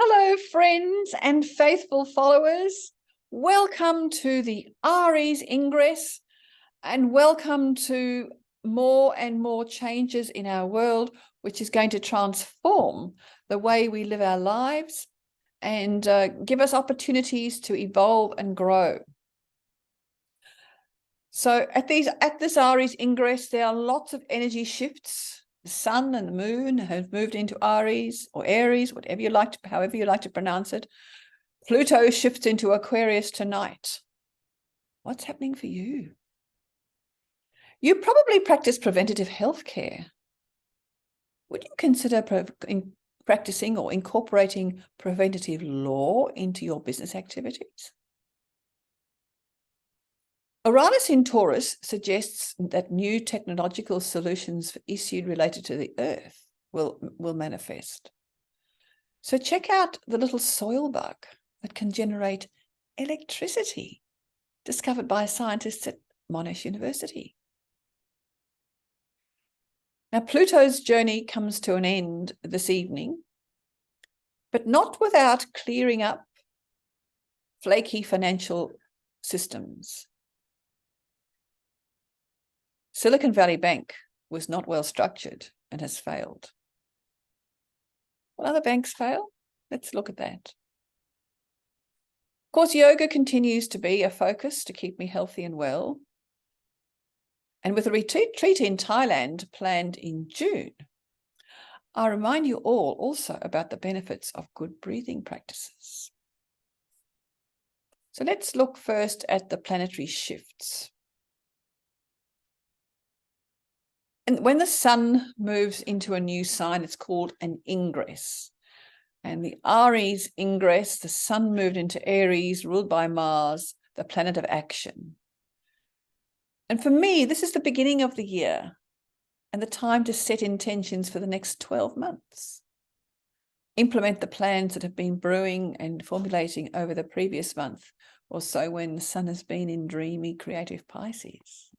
Hello, friends and faithful followers. Welcome to the Aries Ingress, and welcome to more and more changes in our world, which is going to transform the way we live our lives and give us opportunities to evolve and grow. So at this Aries Ingress, there are lots of energy shifts. The sun and the moon have moved into Aries or Aries, however you like to pronounce it. Pluto shifts into Aquarius tonight. What's happening for you? You probably practice preventative health care. Would you consider practicing or incorporating preventative law into your business activities? Uranus in Taurus suggests that new technological solutions for issues related to the earth will manifest. So check out the little soil bug that can generate electricity, discovered by scientists at Monash University. Now, Pluto's journey comes to an end this evening, but not without clearing up flaky financial systems. Silicon Valley Bank was not well structured and has failed. Will other banks fail? Let's look at that. Of course, yoga continues to be a focus to keep me healthy and well. And with a retreat in Thailand planned in June, I remind you all also about the benefits of good breathing practices. So let's look first at the planetary shifts. And when the sun moves into a new sign, it's called an ingress. And the Aries ingress, the sun moved into Aries, ruled by Mars, the planet of action. And for me, this is the beginning of the year and the time to set intentions for the next 12 months. Implement the plans that have been brewing and formulating over the previous month or so when the sun has been in dreamy, creative Pisces.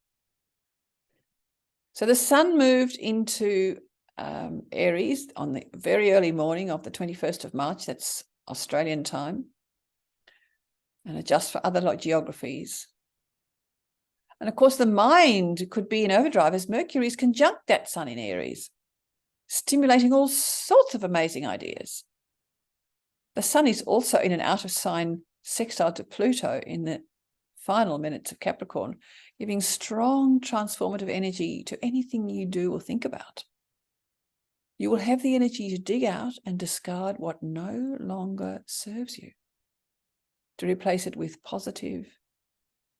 So the sun moved into Aries on the very early morning of the 21st of March, that's Australian time, and adjust for other geographies. And of course, the mind could be in overdrive as Mercury is conjunct that sun in Aries, stimulating all sorts of amazing ideas. The sun is also in an out of sign sextile to Pluto in the final minutes of Capricorn, giving strong transformative energy to anything you do or think about. You will have the energy to dig out and discard what no longer serves you, to replace it with positive,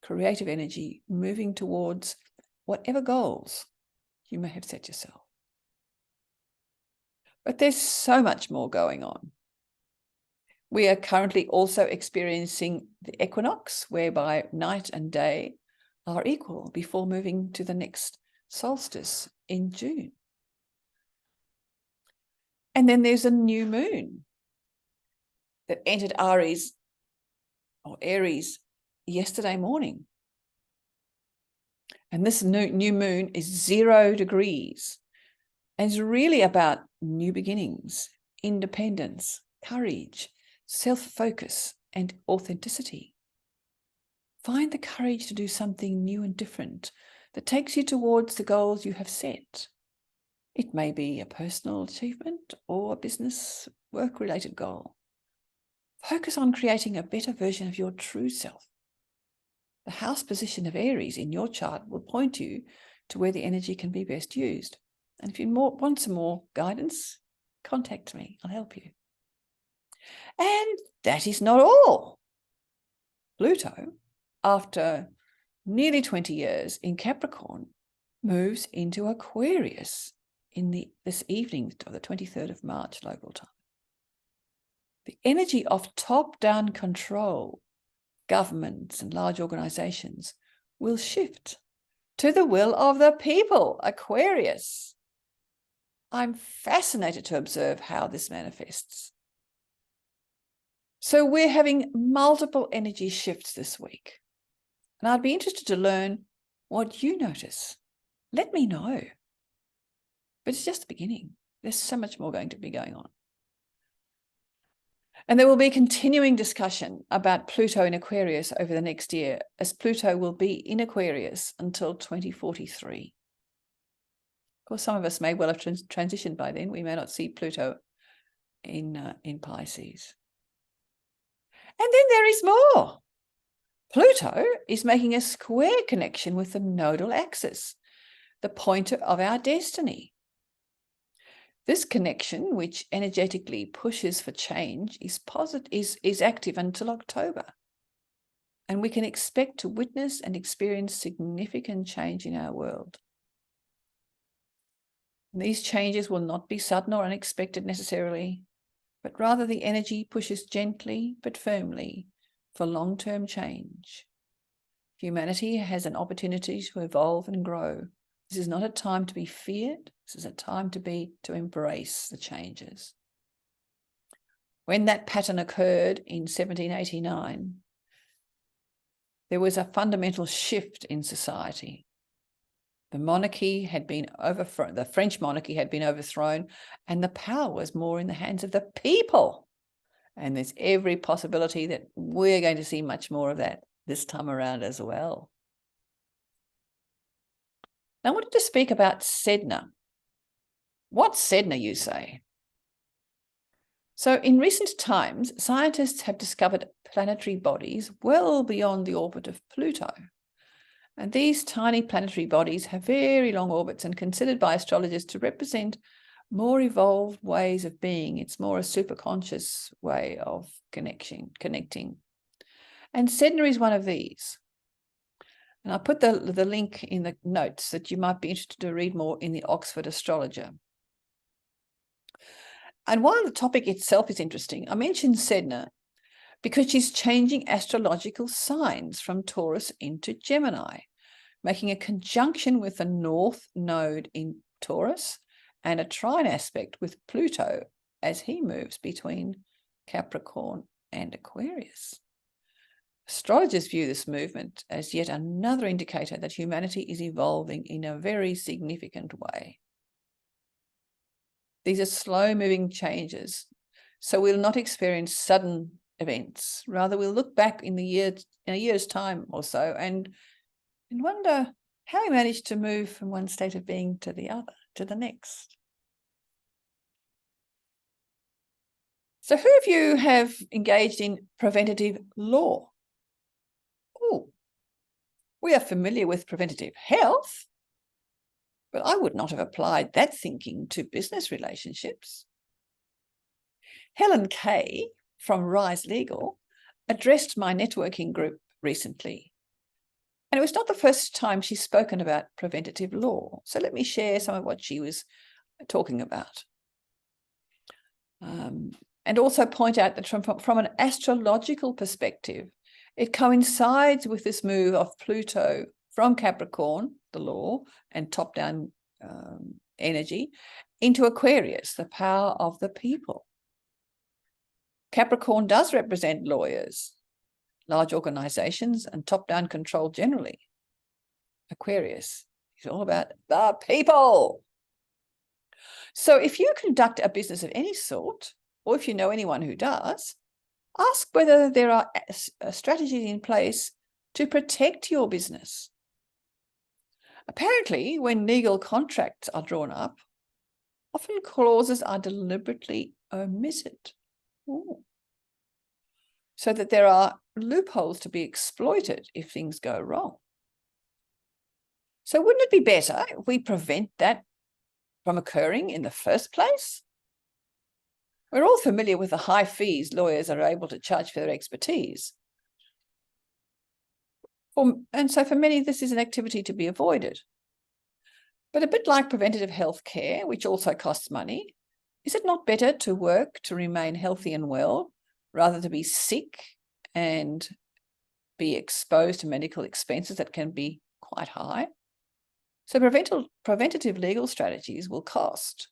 creative energy, moving towards whatever goals you may have set yourself. But there's so much more going on. We are currently also experiencing the equinox, whereby night and day are equal before moving to the next solstice in June. And then there's a new moon that entered Aries yesterday morning. And this new moon is 0 degrees and is really about new beginnings, independence, courage, self-focus, and authenticity. Find the courage to do something new and different that takes you towards the goals you have set. It may be a personal achievement or a business work-related goal. Focus on creating a better version of your true self. The house position of Aries in your chart will point you to where the energy can be best used. And if you want some more guidance, contact me. I'll help you. And that is not all. Pluto, after nearly 20 years in Capricorn, moves into Aquarius in this evening of the 23rd of March local time. The energy of top-down control, governments and large organizations will shift to the will of the people, Aquarius. I'm fascinated to observe how this manifests. So we're having multiple energy shifts this week. And I'd be interested to learn what you notice. Let me know. But it's just the beginning. There's so much more going to be going on. And there will be continuing discussion about Pluto in Aquarius over the next year, as Pluto will be in Aquarius until 2043. Of course, some of us may well have transitioned by then. We may not see Pluto in Pisces. And then there is more. Pluto is making a square connection with the nodal axis, the pointer of our destiny. This connection, which energetically pushes for change, is active until October. And we can expect to witness and experience significant change in our world. These changes will not be sudden or unexpected necessarily, but rather the energy pushes gently but firmly for long-term change. Humanity has an opportunity to evolve and grow. This is not a time to be feared. This is a time to embrace the changes. When that pattern occurred in 1789, there was a fundamental shift in society. The monarchy had been overthrown, the French monarchy had been overthrown, and the power was more in the hands of the people. And there's every possibility that we're going to see much more of that this time around as well. Now, I wanted to speak about Sedna. What's Sedna, you say? So in recent times, scientists have discovered planetary bodies well beyond the orbit of Pluto. And these tiny planetary bodies have very long orbits and considered by astrologers to represent more evolved ways of being. It's more a superconscious way of connecting. And Sedna is one of these. And I'll put the link in the notes that you might be interested to read more in the Oxford Astrologer. And while the topic itself is interesting, I mentioned Sedna because she's changing astrological signs from Taurus into Gemini, making a conjunction with the North Node in Taurus and a trine aspect with Pluto as he moves between Capricorn and Aquarius. Astrologers view this movement as yet another indicator that humanity is evolving in a very significant way. These are slow-moving changes, so we'll not experience sudden events. Rather, we'll look back in a year's time or so and wonder how we managed to move from one state of being to the next. So who of you have engaged in preventative law? Oh, we are familiar with preventative health, but I would not have applied that thinking to business relationships. Helen.kay from Rise Legal addressed my networking group recently, and it was not the first time she's spoken about preventative law. So let me share some of what she was talking about. And also point out that from an astrological perspective, it coincides with this move of Pluto from Capricorn, the law, and top-down energy, into Aquarius, the power of the people. Capricorn does represent lawyers, large organizations, and top-down control generally. Aquarius is all about the people. So if you conduct a business of any sort, or if you know anyone who does, ask whether there are strategies in place to protect your business. Apparently, when legal contracts are drawn up, often clauses are deliberately omitted. So that there are loopholes to be exploited if things go wrong. So wouldn't it be better if we prevent that from occurring in the first place? We're all familiar with the high fees lawyers are able to charge for their expertise. And so for many, this is an activity to be avoided. But a bit like preventative health care, which also costs money, is it not better to work to remain healthy and well rather than be sick and be exposed to medical expenses that can be quite high? So preventative legal strategies will cost.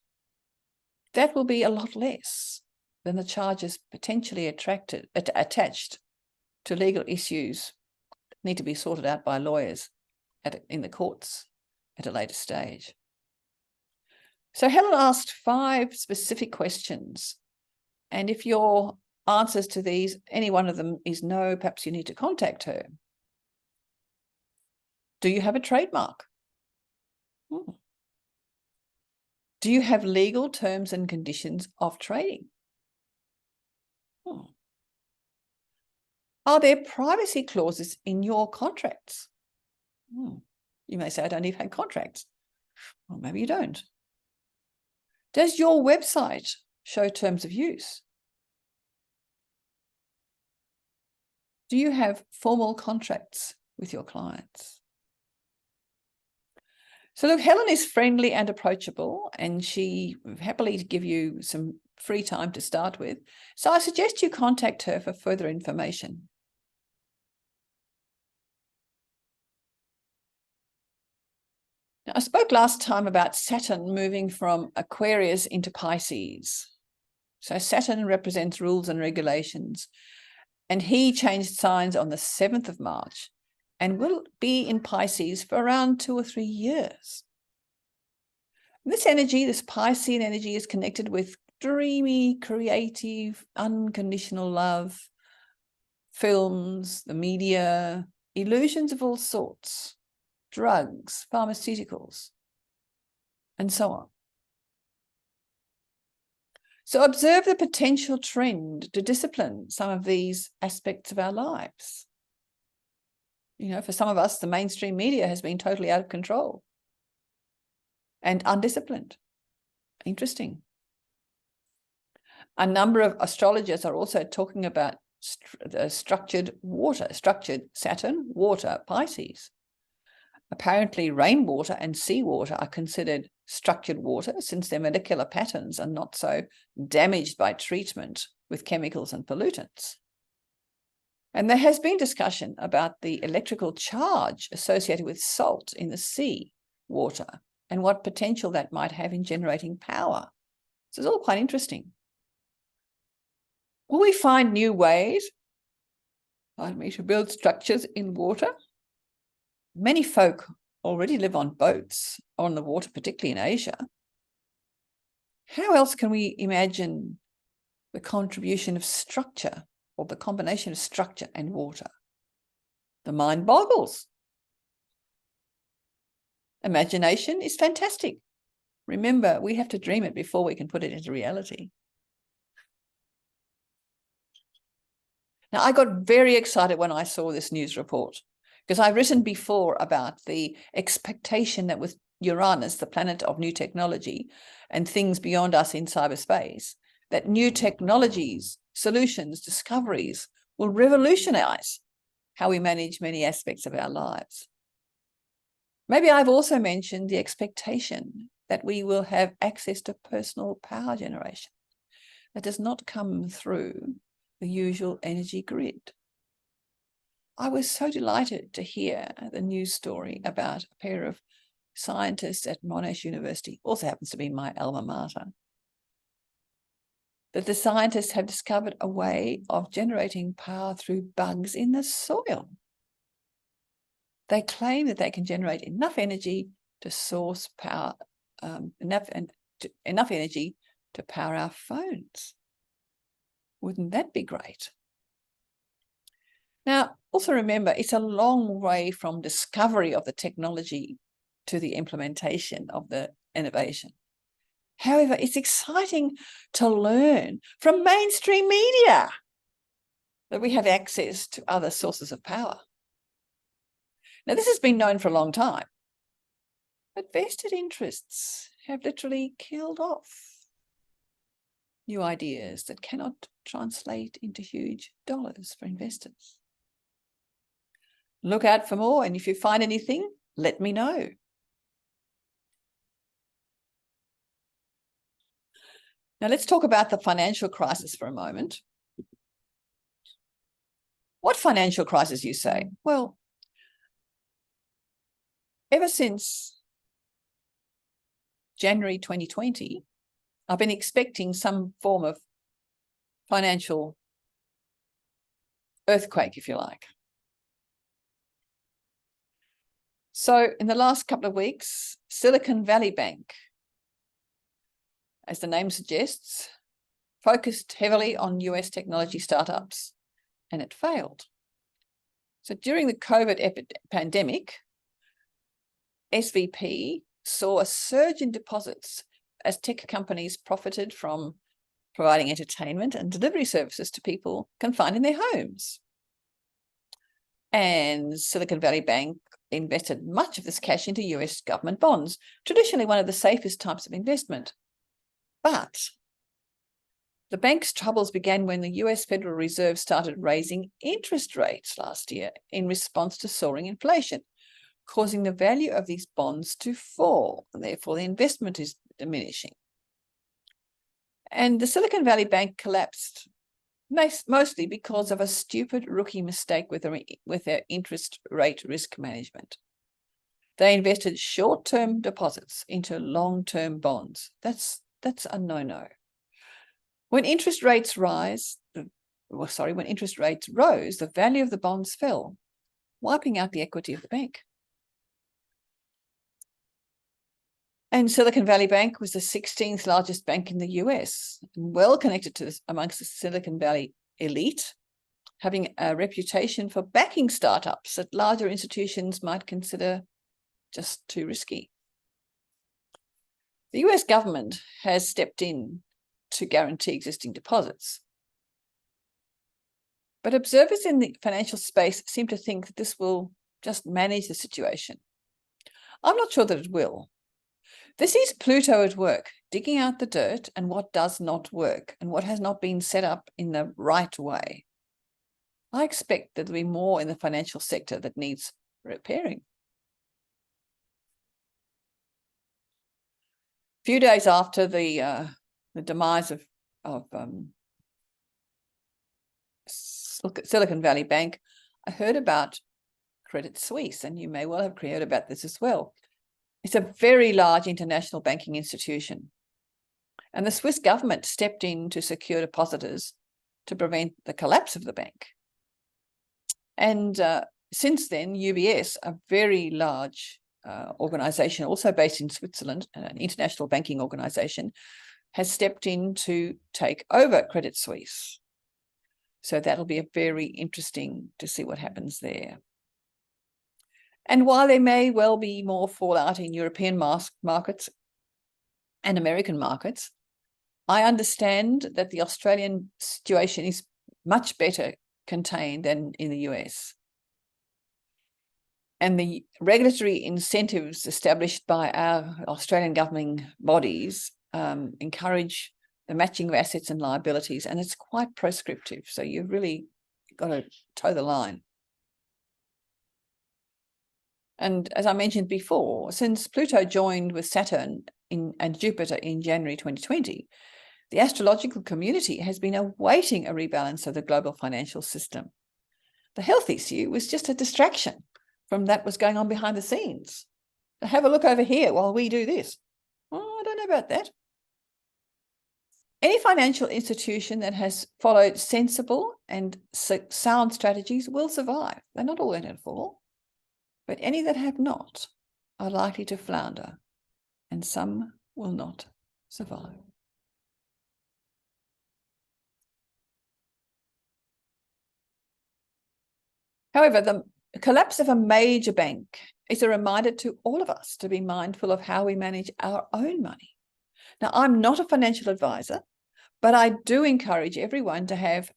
That will be a lot less than the charges potentially attached to legal issues that need to be sorted out by lawyers in the courts at a later stage. So Helen asked 5 specific questions. And if you're answers to these, any one of them is no, perhaps you need to contact her. Do you have a trademark? Do you have legal terms and conditions of trading? Are there privacy clauses in your contracts? You may say, I don't even have contracts. Well, maybe you don't. Does your website show terms of use? Do you have formal contracts with your clients? So look, Helen is friendly and approachable, and she happily to give you some free time to start with. So I suggest you contact her for further information. Now, I spoke last time about Saturn moving from Aquarius into Pisces. So Saturn represents rules and regulations, and he changed signs on the 7th of March and will be in Pisces for around 2 or 3 years. This energy, this Piscean energy, is connected with dreamy, creative, unconditional love, films, the media, illusions of all sorts, drugs, pharmaceuticals, and so on. So observe the potential trend to discipline some of these aspects of our lives. You know, for some of us, the mainstream media has been totally out of control and undisciplined. Interesting. A number of astrologers are also talking about structured Saturn, water, Pisces. Apparently, rainwater and seawater are considered structured water since their molecular patterns are not so damaged by treatment with chemicals and pollutants. And there has been discussion about the electrical charge associated with salt in the sea water and what potential that might have in generating power. So it's all quite interesting. Will we find new ways, to build structures in water? Many folk already live on boats on the water, particularly in Asia. How else can we imagine the contribution of structure or the combination of structure and water? The mind boggles. Imagination is fantastic. Remember, we have to dream it before we can put it into reality. Now, I got very excited when I saw this news report, because I've written before about the expectation that with Uranus, the planet of new technology and things beyond us in cyberspace, that new technologies, solutions, discoveries will revolutionize how we manage many aspects of our lives. Maybe I've also mentioned the expectation that we will have access to personal power generation that does not come through the usual energy grid. I was so delighted to hear the news story about a pair of scientists at Monash University, also happens to be my alma mater, that the scientists have discovered a way of generating power through bugs in the soil. They claim that they can generate enough energy to source power, enough energy to power our phones. Wouldn't that be great? Now, also remember, it's a long way from discovery of the technology to the implementation of the innovation. However, it's exciting to learn from mainstream media that we have access to other sources of power. Now, this has been known for a long time, but vested interests have literally killed off new ideas that cannot translate into huge dollars for investors. Look out for more, and if you find anything, let me know. Now let's talk about the financial crisis for a moment. What financial crisis, you say? Well, ever since January 2020, I've been expecting some form of financial earthquake, if you like. So in the last couple of weeks, Silicon Valley Bank, as the name suggests, focused heavily on US technology startups, and it failed. So during the COVID pandemic, SVP saw a surge in deposits as tech companies profited from providing entertainment and delivery services to people confined in their homes. And Silicon Valley Bank invested much of this cash into US government bonds, traditionally one of the safest types of investment. But the bank's troubles began when the US Federal Reserve started raising interest rates last year in response to soaring inflation, causing the value of these bonds to fall, and therefore the investment is diminishing. And the Silicon Valley Bank collapsed mostly because of a stupid rookie mistake with their interest rate risk management. They invested short-term deposits into long-term bonds. That's a no-no. When interest rates rose, the value of the bonds fell, wiping out the equity of the bank. And Silicon Valley Bank was the 16th largest bank in the US, and well connected to amongst the Silicon Valley elite, having a reputation for backing startups that larger institutions might consider just too risky. The US government has stepped in to guarantee existing deposits. But observers in the financial space seem to think that this will just manage the situation. I'm not sure that it will. This is Pluto at work, digging out the dirt and what does not work and what has not been set up in the right way. I expect that there'll be more in the financial sector that needs repairing. A few days after the demise of Silicon Valley Bank, I heard about Credit Suisse, and you may well have heard about this as well. It's a very large international banking institution. And the Swiss government stepped in to secure depositors to prevent the collapse of the bank. And since then, UBS, a very large organization, also based in Switzerland, an international banking organization, has stepped in to take over Credit Suisse. So that'll be very interesting to see what happens there. And while there may well be more fallout in European markets and American markets, I understand that the Australian situation is much better contained than in the US. And the regulatory incentives established by our Australian governing bodies encourage the matching of assets and liabilities, and it's quite prescriptive. So you've really got to toe the line. And as I mentioned before, since Pluto joined with Saturn and Jupiter in January 2020, the astrological community has been awaiting a rebalance of the global financial system. The health issue was just a distraction from that was going on behind the scenes. Now have a look over here while we do this. Oh, I don't know about that. Any financial institution that has followed sensible and sound strategies will survive. They're not all going to fall. But any that have not are likely to flounder, and some will not survive. However, the collapse of a major bank is a reminder to all of us to be mindful of how we manage our own money. Now, I'm not a financial advisor, but I do encourage everyone to have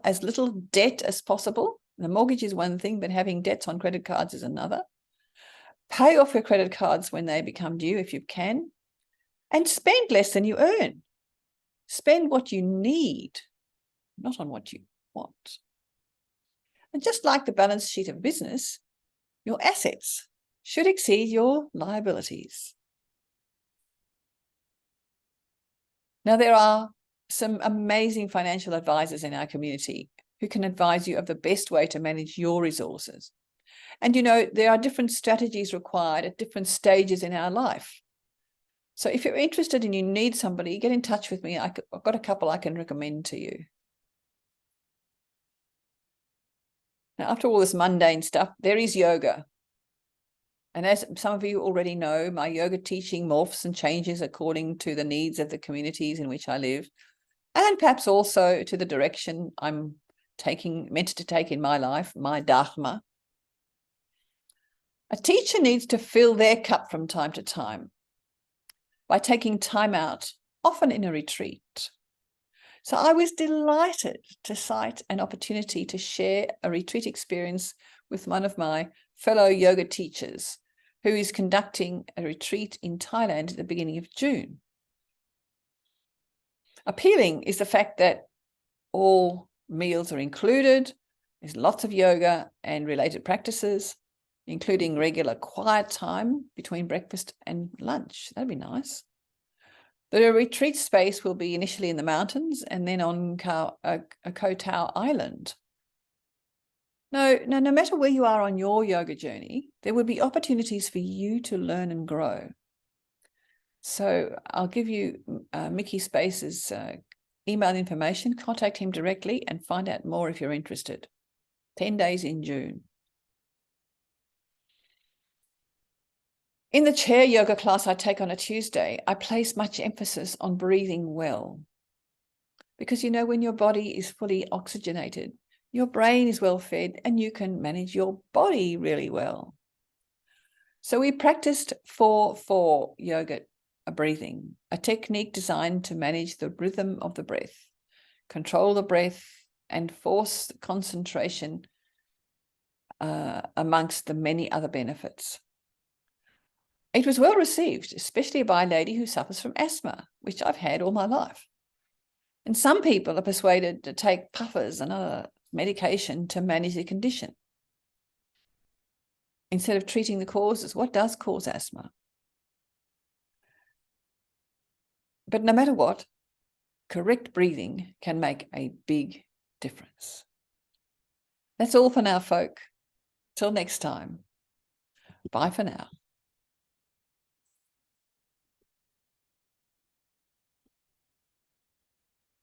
as little debt as possible. The mortgage is one thing, but having debts on credit cards is another. Pay off your credit cards when they become due if you can, and spend less than you earn. Spend what you need, not on what you want. And just like the balance sheet of business, your assets should exceed your liabilities. Now, there are some amazing financial advisors in our community who can advise you of the best way to manage your resources. And, you know, there are different strategies required at different stages in our life. So if you're interested and you need somebody, get in touch with me. I've got a couple I can recommend to you. Now, after all this mundane stuff, there is yoga. And as some of you already know, my yoga teaching morphs and changes according to the needs of the communities in which I live. and perhaps also to the direction I'm meant to take in my life, my dharma. A teacher needs to fill their cup from time to time by taking time out, often in a retreat. So I was delighted to cite an opportunity to share a retreat experience with one of my fellow yoga teachers, who is conducting a retreat in Thailand at the beginning of June. Appealing is the fact that all meals are included. There's lots of yoga and related practices, including regular quiet time between breakfast and lunch. That'd be nice. The retreat space will be initially in the mountains and then on Koh Tao Island. No matter where you are on your yoga journey, there will be opportunities for you to learn and grow. So I'll give you Mickey Space's email information. Contact him directly and find out more if you're interested. 10 days in June. In the chair yoga class I take on a Tuesday, I place much emphasis on breathing well. Because when your body is fully oxygenated, your brain is well fed and you can manage your body really well. So we practiced 4-4 yoga breathing, a technique designed to manage the rhythm of the breath, control the breath, and force concentration amongst the many other benefits. It was well received, especially by a lady who suffers from asthma, which I've had all my life. And some people are persuaded to take puffers and other medication to manage the condition, instead of treating the causes. What does cause asthma? But no matter what, correct breathing can make a big difference. That's all for now, folk. Till next time. Bye for now.